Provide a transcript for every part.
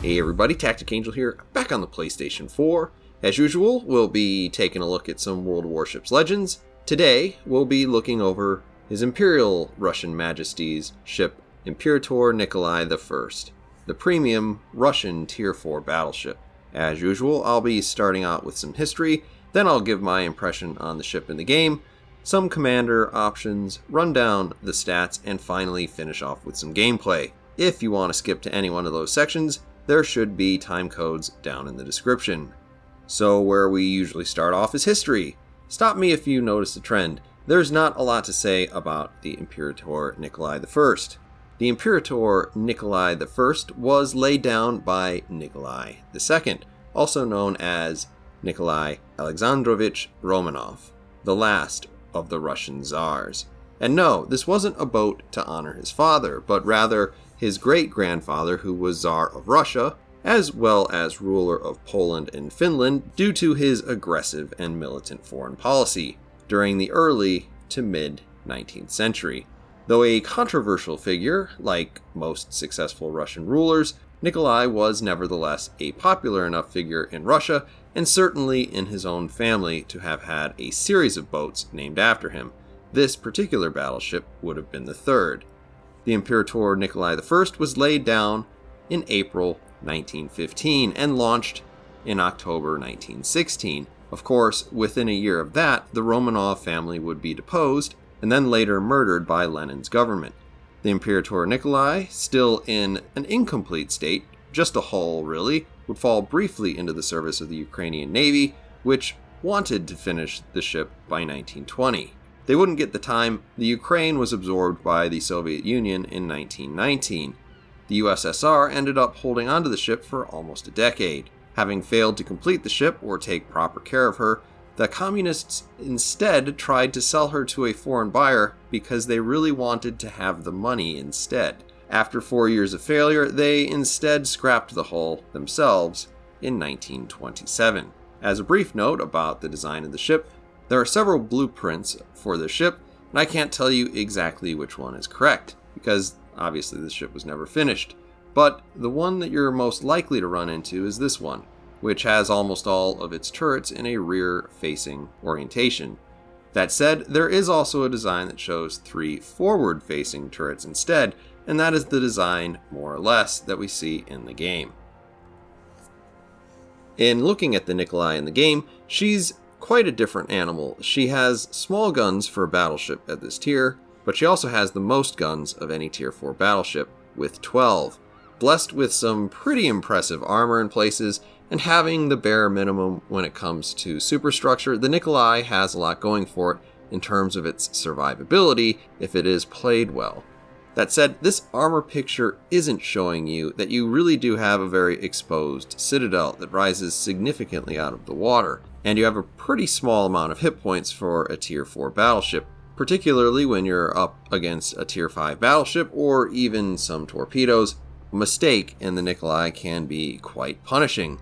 Hey everybody, TacticAngel here, back on the PlayStation 4. As usual, we'll be taking a look at some World of Warships Legends. Today, we'll be looking over His Imperial Russian Majesty's ship Imperator Nikolai I, the premium Russian Tier 4 battleship. As usual, I'll be starting out with some history, then I'll give my impression on the ship in the game, some commander options, run down the stats, and finally finish off with some gameplay. If you want to skip to any one of those sections, there should be time codes down in the description. So where we usually start off is history. Stop me if you notice a trend. There's not a lot to say about the Imperator Nikolai I. The Imperator Nikolai I was laid down by Nikolai II, also known as Nikolai Alexandrovich Romanov, the last of the Russian Tsars. And no, this wasn't a boat to honor his father, but rather his great-grandfather, who was Tsar of Russia, as well as ruler of Poland and Finland due to his aggressive and militant foreign policy during the early to mid-19th century. Though a controversial figure, like most successful Russian rulers, Nikolai was nevertheless a popular enough figure in Russia, and certainly in his own family, to have had a series of boats named after him. This particular battleship would have been the third. The Imperator Nikolai I was laid down in April 1915 and launched in October 1916. Of course, within a year of that, the Romanov family would be deposed and then later murdered by Lenin's government. The Imperator Nikolai, still in an incomplete state, just a hull really, would fall briefly into the service of the Ukrainian Navy, which wanted to finish the ship by 1920. They wouldn't get the time. The Ukraine was absorbed by the Soviet Union in 1919. The USSR ended up holding onto the ship for almost a decade. Having failed to complete the ship or take proper care of her, the communists instead tried to sell her to a foreign buyer because they really wanted to have the money instead. After 4 years of failure, they instead scrapped the hull themselves in 1927. As a brief note about the design of the ship, there are several blueprints for the ship, and I can't tell you exactly which one is correct, because obviously the ship was never finished. But the one that you're most likely to run into is this one, which has almost all of its turrets in a rear-facing orientation. That said, there is also a design that shows 3 forward-facing turrets instead, and that is the design, more or less, that we see in the game. In looking at the Nikolai in the game, she's quite a different animal. She has small guns for a battleship at this tier, but she also has the most guns of any tier 4 battleship, with 12. Blessed with some pretty impressive armor in places, and having the bare minimum when it comes to superstructure, the Nikolai has a lot going for it in terms of its survivability if it is played well. That said, this armor picture isn't showing you that you really do have a very exposed citadel that rises significantly out of the water, and you have a pretty small amount of hit points for a tier 4 battleship, particularly when you're up against a tier 5 battleship or even some torpedoes. A mistake in the Nikolai can be quite punishing.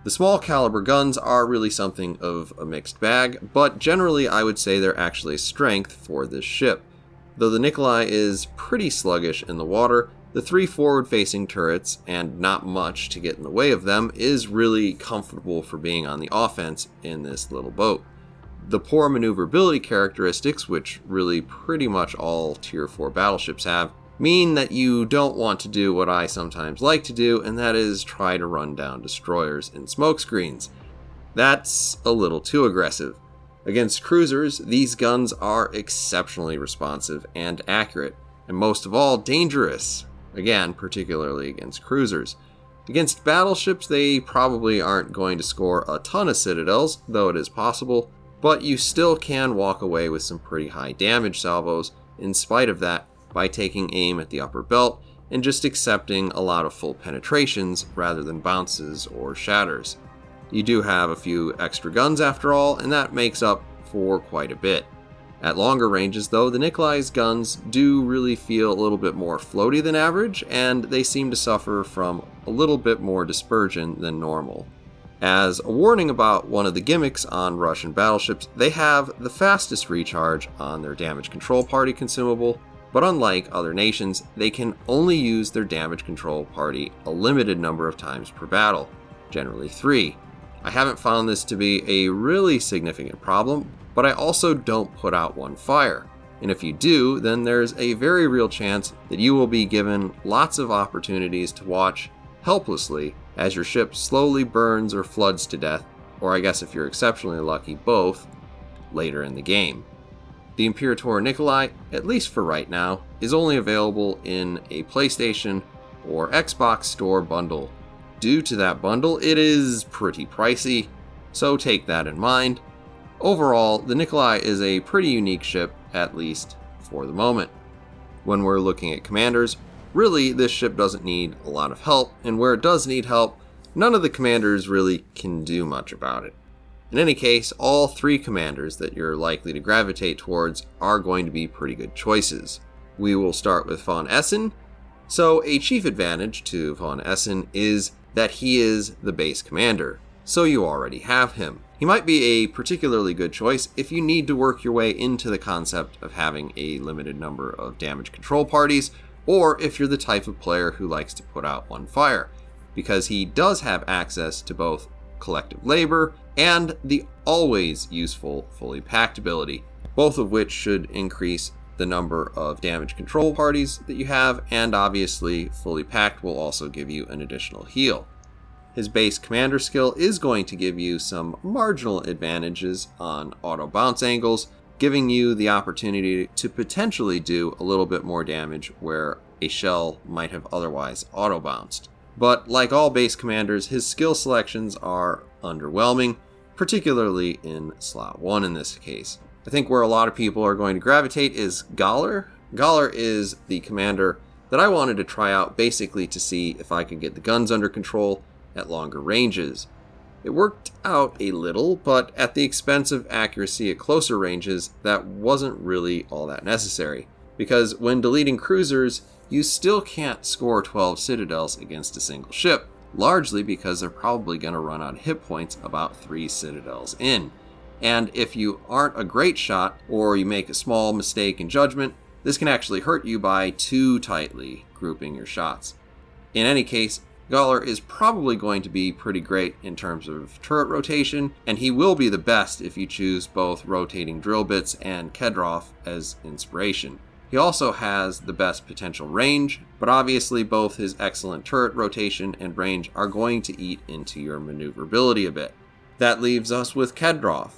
The small caliber guns are really something of a mixed bag, but generally I would say they're actually a strength for this ship. Though the Nikolai is pretty sluggish in the water, the 3 forward-facing turrets, and not much to get in the way of them, is really comfortable for being on the offense in this little boat. The poor maneuverability characteristics, which really pretty much all tier 4 battleships have, mean that you don't want to do what I sometimes like to do, and that is try to run down destroyers in smokescreens. That's a little too aggressive. Against cruisers, these guns are exceptionally responsive and accurate, and most of all, dangerous. Again, particularly against cruisers. Against battleships, they probably aren't going to score a ton of citadels, though it is possible, but you still can walk away with some pretty high damage salvos in spite of that by taking aim at the upper belt and just accepting a lot of full penetrations rather than bounces or shatters. You do have a few extra guns after all, and that makes up for quite a bit. At longer ranges though, the Nikolai's guns do really feel a little bit more floaty than average, and they seem to suffer from a little bit more dispersion than normal. As a warning about one of the gimmicks on Russian battleships, they have the fastest recharge on their damage control party consumable, but unlike other nations, they can only use their damage control party a limited number of times per battle, generally 3. I haven't found this to be a really significant problem, but I also don't put out one fire. And if you do, then there's a very real chance that you will be given lots of opportunities to watch helplessly as your ship slowly burns or floods to death, or I guess if you're exceptionally lucky, both, later in the game. The Imperator Nikolai, at least for right now, is only available in a PlayStation or Xbox Store bundle. Due to that bundle, it is pretty pricey, so take that in mind. Overall, the Nikolai is a pretty unique ship, at least for the moment. When we're looking at commanders, really this ship doesn't need a lot of help, and where it does need help, none of the commanders really can do much about it. In any case, all 3 commanders that you're likely to gravitate towards are going to be pretty good choices. We will start with von Essen. So a chief advantage to von Essen is that he is the base commander, so you already have him. He might be a particularly good choice if you need to work your way into the concept of having a limited number of damage control parties, or if you're the type of player who likes to put out one fire, because he does have access to both collective labor and the always useful fully packed ability, both of which should increase the number of damage control parties that you have, and obviously fully packed will also give you an additional heal. His base commander skill is going to give you some marginal advantages on auto bounce angles, giving you the opportunity to potentially do a little bit more damage where a shell might have otherwise auto bounced. But like all base commanders, his skill selections are underwhelming, particularly in slot 1 in this case. I think where a lot of people are going to gravitate is Gawler. Gawler is the commander that I wanted to try out basically to see if I could get the guns under control at longer ranges. It worked out a little, but at the expense of accuracy at closer ranges, that wasn't really all that necessary. Because when deleting cruisers, you still can't score 12 citadels against a single ship, largely because they're probably going to run out of hit points about 3 citadels in. And if you aren't a great shot, or you make a small mistake in judgment, this can actually hurt you by too tightly grouping your shots. In any case, Gawler is probably going to be pretty great in terms of turret rotation, and he will be the best if you choose both rotating drill bits and Kedrov as inspiration. He also has the best potential range, but obviously both his excellent turret rotation and range are going to eat into your maneuverability a bit. That leaves us with Kedrov.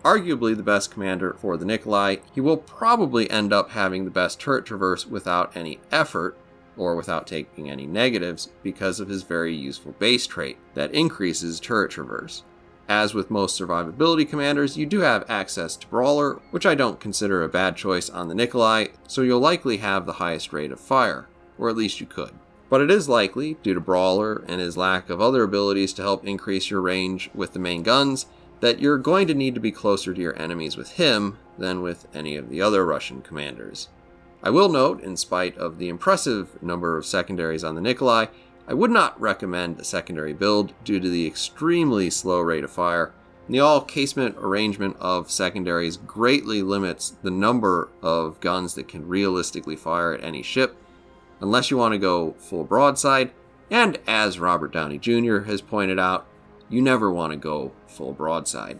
Arguably the best commander for the Nikolai, he will probably end up having the best turret traverse without any effort, or without taking any negatives, because of his very useful base trait that increases turret traverse. As with most survivability commanders, you do have access to Brawler, which I don't consider a bad choice on the Nikolai, so you'll likely have the highest rate of fire, or at least you could. But it is likely, due to Brawler and his lack of other abilities to help increase your range with the main guns, that you're going to need to be closer to your enemies with him than with any of the other Russian commanders. I will note, in spite of the impressive number of secondaries on the Nikolai, I would not recommend a secondary build due to the extremely slow rate of fire. The all-casement arrangement of secondaries greatly limits the number of guns that can realistically fire at any ship, unless you want to go full broadside, and as Robert Downey Jr. has pointed out, you never want to go full broadside.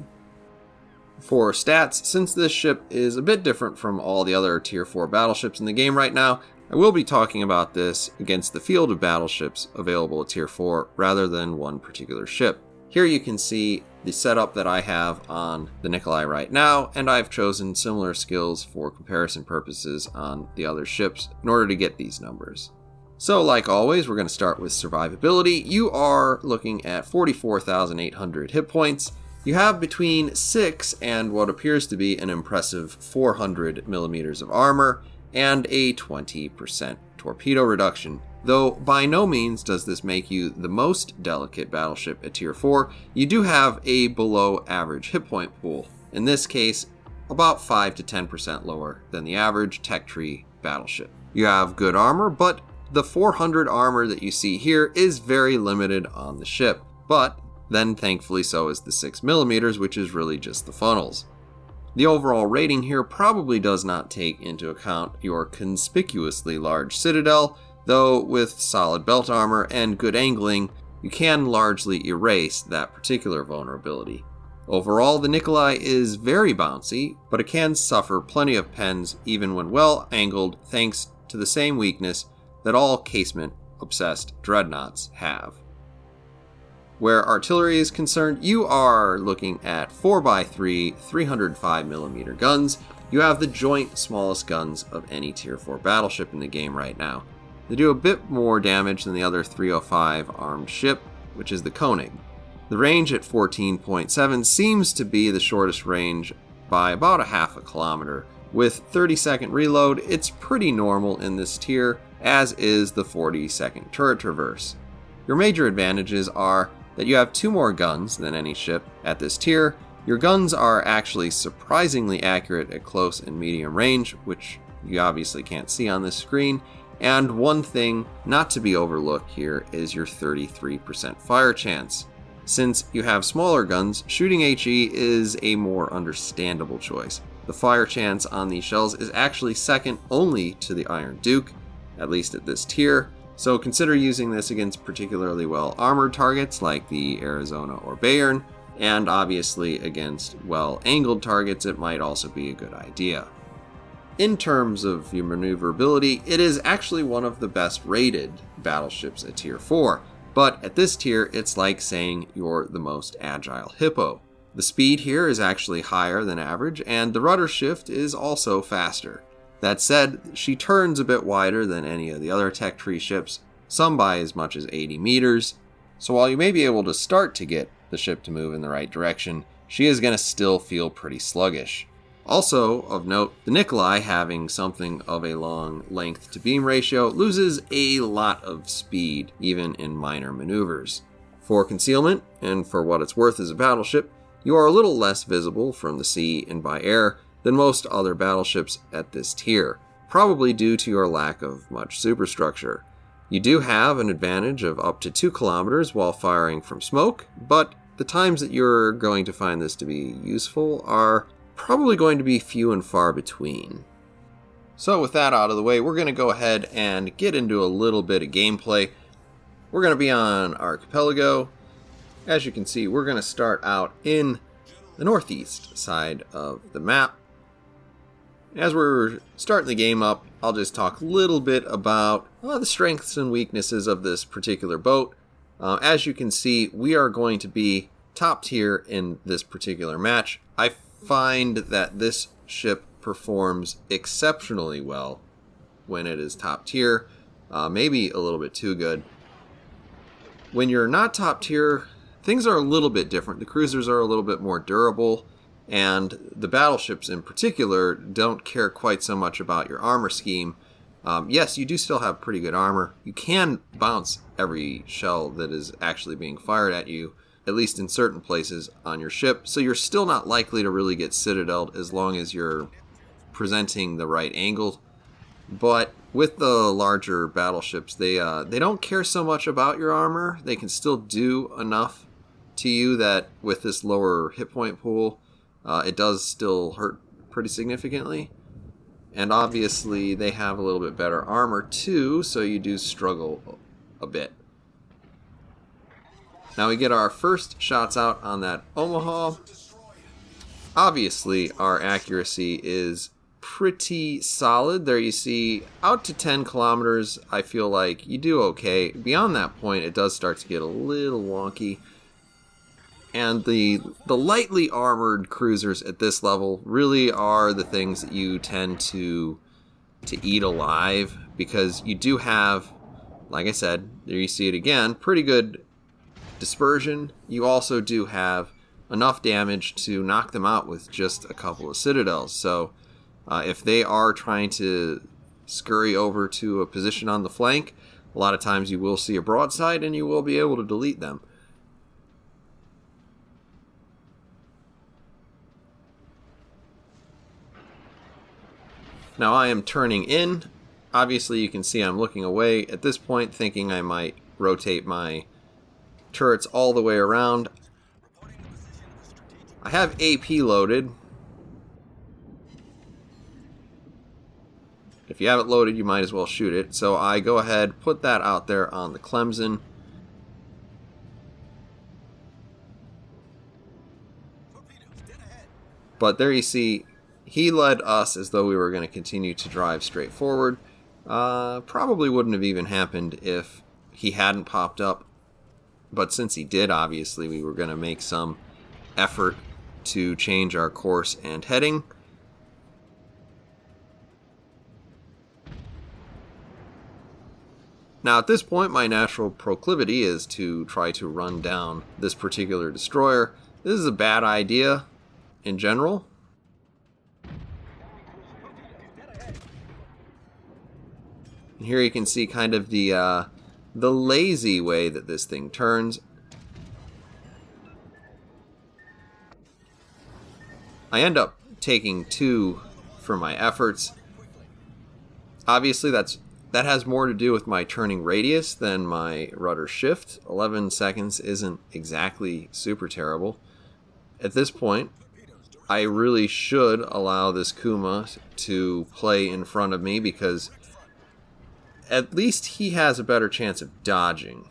For stats, since this ship is a bit different from all the other Tier 4 battleships in the game right now, I will be talking about this against the field of battleships available at Tier 4 rather than one particular ship. Here you can see the setup that I have on the Nikolai right now, and I've chosen similar skills for comparison purposes on the other ships in order to get these numbers. So like always, we're going to start with survivability. You are looking at 44,800 hit points. You have between 6 and what appears to be an impressive 400 millimeters of armor, and a 20% torpedo reduction. Though by no means does this make you the most delicate battleship at Tier 4, you do have a below average hit point pool. In this case, about 5 to 10% lower than the average tech tree battleship. You have good armor, but the 400 armor that you see here is very limited on the ship. But then thankfully so is the 6mm, which is really just the funnels. The overall rating here probably does not take into account your conspicuously large citadel, though with solid belt armor and good angling, you can largely erase that particular vulnerability. Overall, the Nikolai is very bouncy, but it can suffer plenty of pens even when well angled, thanks to the same weakness that all casement-obsessed dreadnoughts have. Where artillery is concerned, you are looking at 4x3 305mm guns. You have the joint smallest guns of any Tier 4 battleship in the game right now. They do a bit more damage than the other 305 armed ship, which is the Koenig. The range at 14.7 seems to be the shortest range by about a half a kilometer. With 30-second reload, it's pretty normal in this tier, as is the 40-second turret traverse. Your major advantages are that you have 2 more guns than any ship at this tier. Your guns are actually surprisingly accurate at close and medium range, which you obviously can't see on this screen. And one thing not to be overlooked here is your 33% fire chance. Since you have smaller guns, shooting HE is a more understandable choice. The fire chance on these shells is actually second only to the Iron Duke, at least at this tier, so consider using this against particularly well armored targets like the Arizona or Bayern, and obviously against well angled targets it might also be a good idea. In terms of your maneuverability, it is actually one of the best rated battleships at Tier 4. But at this tier, it's like saying you're the most agile hippo. The speed here is actually higher than average, and the rudder shift is also faster. That said, she turns a bit wider than any of the other tech tree ships, some by as much as 80 meters. So while you may be able to start to get the ship to move in the right direction, she is going to still feel pretty sluggish. Also, of note, the Nikolai, having something of a long length to beam ratio, loses a lot of speed, even in minor maneuvers. For concealment, and for what it's worth as a battleship, you are a little less visible from the sea and by air than most other battleships at this tier, probably due to your lack of much superstructure. You do have an advantage of up to 2 kilometers while firing from smoke, but the times that you're going to find this to be useful are probably going to be few and far between. So with that out of the way, we're going to go ahead and get into a little bit of gameplay. We're going to be on Archipelago. As you can see, we're going to start out in the northeast side of the map. As we're starting the game up, I'll just talk a little bit about the strengths and weaknesses of this particular boat. As you can see, we are going to be top tier in this particular match. I find that this ship performs exceptionally well when it is top tier, maybe a little bit too good. When you're not top tier, things are a little bit different. The cruisers are a little bit more durable, and the battleships in particular don't care quite so much about your armor scheme. Yes, you do still have pretty good armor. You can bounce every shell that is actually being fired at you, at least in certain places on your ship, so you're still not likely to really get citadeled as long as you're presenting the right angle. But with the larger battleships, they don't care so much about your armor. They can still do enough to you that with this lower hit point pool, it does still hurt pretty significantly. And obviously they have a little bit better armor too, so you do struggle a bit. Now we get our first shots out on that Omaha. Obviously our accuracy is pretty solid. There you see, out to 10 kilometers, I feel like you do okay. Beyond that point, it does start to get a little wonky. And the lightly armored cruisers at this level really are the things that you tend to eat alive, because you do have, like I said, there you see it again, pretty good dispersion. You also do have enough damage to knock them out with just a couple of citadels. So if they are trying to scurry over to a position on the flank, a lot of times you will see a broadside and you will be able to delete them. Now I am turning in. Obviously you can see I'm looking away at this point, thinking I might rotate my turrets all the way around. I have AP loaded, if you have it loaded, you might as well shoot it. So I go ahead, put that out there on the Clemson. But there you see, he led us as though we were going to continue to drive straight forward. Probably wouldn't have even happened if he hadn't popped up. But since he did, obviously, we were going to make some effort to change our course and heading. Now, at this point, my natural proclivity is to try to run down this particular destroyer. This is a bad idea in general. And here you can see kind of the lazy way that this thing turns. I end up taking 2 for my efforts. Obviously, that has more to do with my turning radius than my rudder shift. 11 seconds isn't exactly super terrible. At this point, I really should allow this Kuma to play in front of me because at least he has a better chance of dodging.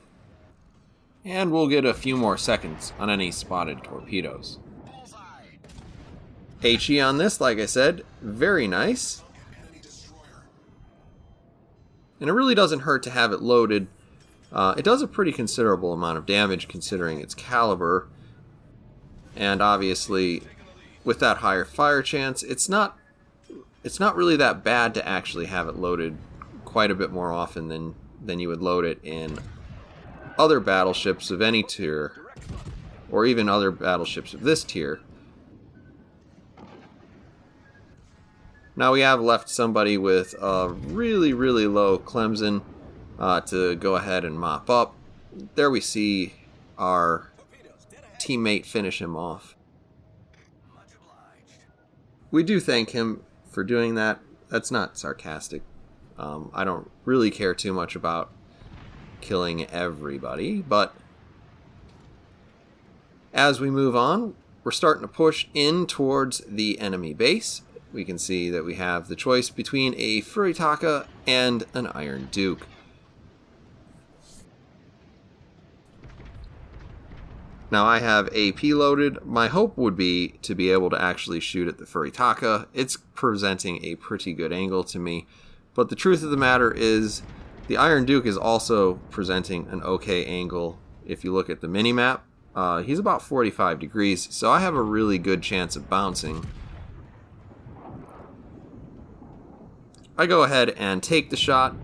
And we'll get a few more seconds on any spotted torpedoes. HE on this, like I said, very nice. And it really doesn't hurt to have it loaded. It does a pretty considerable amount of damage considering its caliber. And obviously, with that higher fire chance, it's not really that bad to actually have it loaded quite a bit more often than you would load it in other battleships of any tier, or even other battleships of this tier. Now we have left somebody with a really, really low Clemson to go ahead and mop up. There we see our teammate finish him off. We do thank him for doing that. That's not sarcastic. I don't really care too much about killing everybody, but as we move on, we're starting to push in towards the enemy base. We can see that we have the choice between a Furitaka and an Iron Duke. Now I have AP loaded. My hope would be to be able to actually shoot at the Furitaka. It's presenting a pretty good angle to me. But the truth of the matter is the Iron Duke is also presenting an okay angle. If you look at the minimap, he's about 45 degrees, so I have a really good chance of bouncing. I go ahead and take the shot.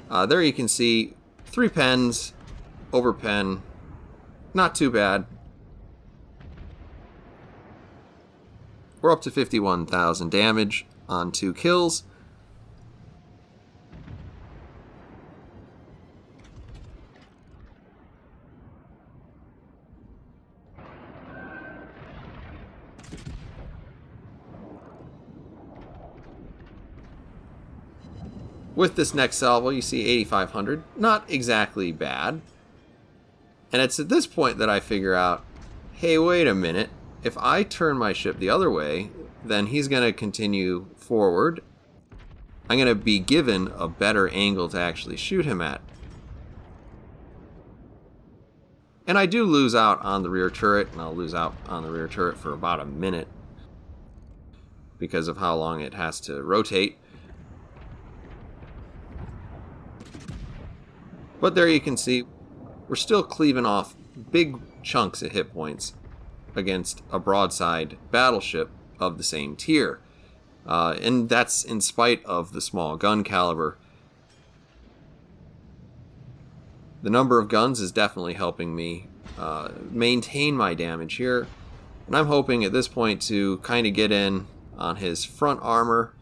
There you can see 3 pens, over pen. Not too bad. We're up to 51,000 damage on 2 kills. With this next salvo, you see 8,500. Not exactly bad. And it's at this point that I figure out, hey, wait a minute. If I turn my ship the other way, then he's going to continue forward. I'm going to be given a better angle to actually shoot him at. And I do lose out on the rear turret, and I'll lose out on the rear turret for about a minute because of how long it has to rotate. But there you can see, we're still cleaving off big chunks of hit points against a broadside battleship of the same tier. And that's in spite of the small gun caliber. The number of guns is definitely helping me maintain my damage here. And I'm hoping at this point to kind of get in on his front armor.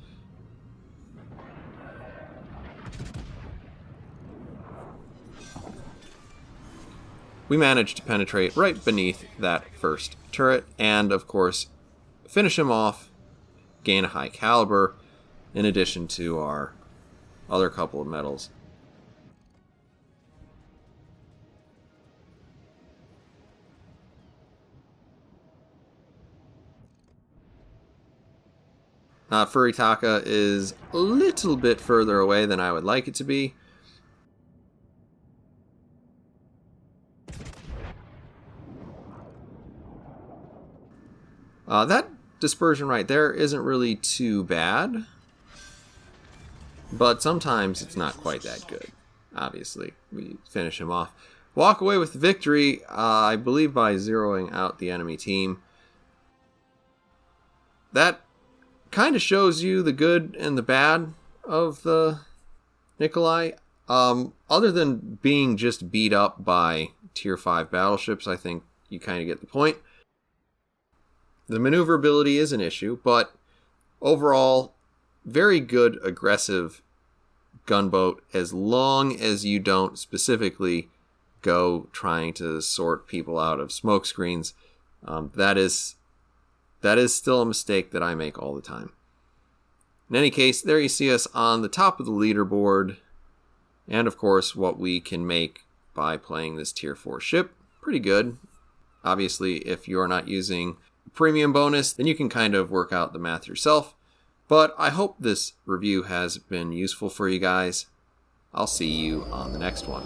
We managed to penetrate right beneath that first turret and, of course, finish him off, gain a high caliber, in addition to our other couple of medals. Furitaka is a little bit further away than I would like it to be. That dispersion right there isn't really too bad, but sometimes it's not quite that good. Obviously, we finish him off. Walk away with the victory, I believe by zeroing out the enemy team. That kind of shows you the good and the bad of the Nikolai. Other than being just beat up by tier 5 battleships, I think you kind of get the point. The maneuverability is an issue, but overall, very good aggressive gunboat as long as you don't specifically go trying to sort people out of smoke screens. That is still a mistake that I make all the time. In any case, there you see us on the top of the leaderboard, and of course what we can make by playing this tier 4 ship. Pretty good. Obviously, if you're not using premium bonus, then you can kind of work out the math yourself. But I hope this review has been useful for you guys. I'll see you on the next one.